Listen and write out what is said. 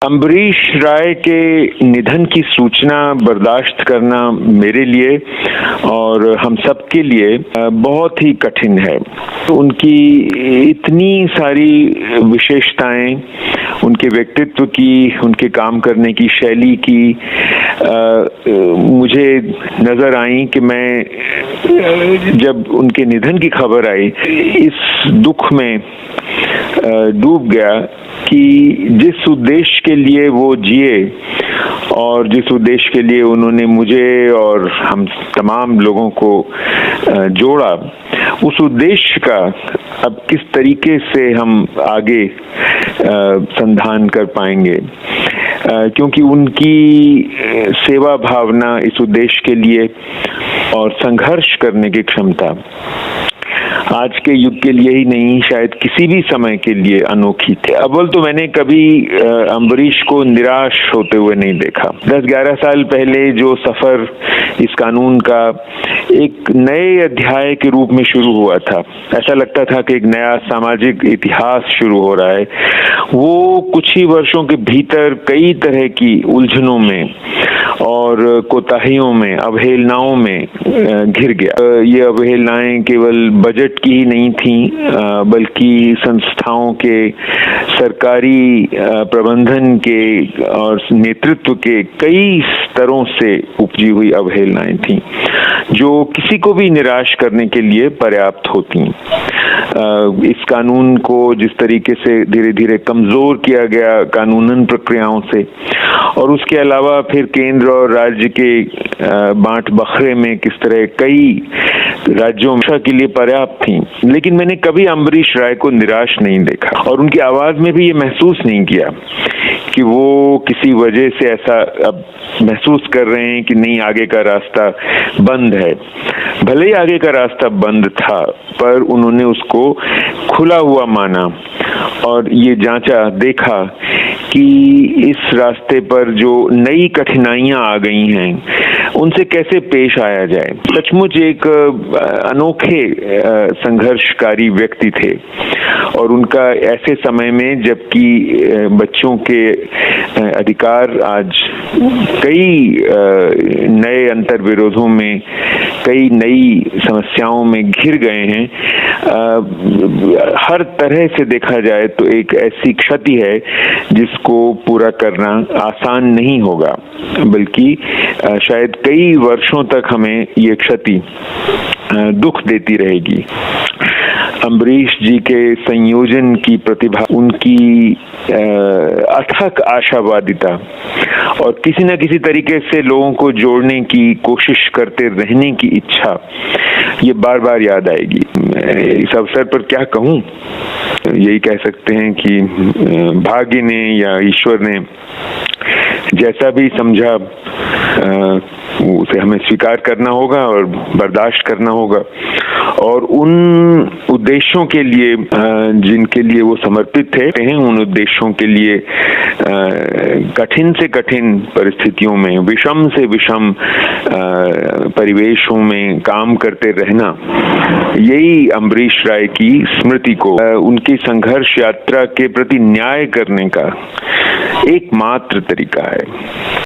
अम्बरीश राय के निधन की सूचना बर्दाश्त करना मेरे लिए और हम सब के लिए बहुत ही कठिन है। उनकी इतनी सारी विशेषताएं, उनके व्यक्तित्व की, उनके काम करने की शैली की मुझे नज़र आई कि मैं जब उनके निधन की खबर आई इस दुख में डूब गया कि जिस उद्देश्य के लिए वो जिए और जिस उद्देश्य के लिए उन्होंने मुझे और हम तमाम लोगों को जोड़ा, उस उद्देश्य का अब किस तरीके से हम आगे संधान कर पाएंगे, क्योंकि उनकी सेवा भावना इस उद्देश्य के लिए और संघर्ष करने की क्षमता आज के युग के लिए ही नहीं, शायद किसी भी समय के लिए अनोखी थी। अव्वल तो मैंने कभी अम्बरीश को निराश होते हुए नहीं देखा। 10-11 साल पहले जो सफर इस कानून का एक नए अध्याय के रूप में शुरू हुआ था, ऐसा लगता था कि एक नया सामाजिक इतिहास शुरू हो रहा है, वो कुछ ही वर्षों के भीतर कई तरह की उलझनों में और कोताहियों में, अवहेलनाओं में घिर गया। ये अवहेलनाएं केवल बजट की ही नहीं थी, बल्कि संस्थाओं के, सरकारी प्रबंधन के और नेतृत्व के कई स्तरों से उपजी हुई अवहेलनाएं थी, जो किसी को भी निराश करने के लिए पर्याप्त होती। इस कानून को जिस तरीके से धीरे धीरे कमजोर किया गया कानूनन प्रक्रियाओं से, और उसके अलावा फिर केंद्र और राज्य के बांट बखरे में किस तरह कई राज्यों में के लिए पर्याप्त थी, लेकिन मैंने कभी अम्बरीश राय को निराश नहीं देखा और उनकी आवाज में भी ये महसूस नहीं किया कि वो किसी वजह से ऐसा अब महसूस कर रहे हैं कि नहीं, आगे का रास्ता बंद है। भले ही आगे का रास्ता बंद था, पर उन्होंने उसको खुला हुआ माना और ये जांचा, देखा कि इस रास्ते पर जो नई कठिनाइयां आ गई हैं, उनसे कैसे पेश आया जाए। सचमुच एक अनोखे संघर्षकारी व्यक्ति थे और उनका ऐसे समय में जबकि बच्चों के अधिकार आज कई नए अंतर विरोधों में, कई नई समस्याओं में घिर गए हैं, हर तरह से देखा जाए तो एक ऐसी क्षति है जिसको पूरा करना आसान नहीं होगा, बल्कि शायद कई वर्षों तक हमें ये क्षति दुख देती रहेगी। अम्बरीश जी के संयोजन की प्रतिभा, उनकी अथक आशावादिता और किसी न किसी तरीके से लोगों को जोड़ने की कोशिश करते रहने की इच्छा, ये बार बार याद आएगी। इस अवसर पर क्या कहूँ, यही कह सकते हैं कि भाग्य ने या ईश्वर ने जैसा भी समझा उसे हमें स्वीकार करना होगा और बर्दाश्त करना होगा, और उन उद्देश्यों के लिए जिनके लिए वो समर्पित थे, उन उद्देश्यों के लिए कठिन से कठिन परिस्थितियों में, विषम से विषम परिवेशों में काम करते रहना, यही अम्बरीश राय की स्मृति को, उनकी संघर्ष यात्रा के प्रति न्याय करने का एकमात्र तरीका है।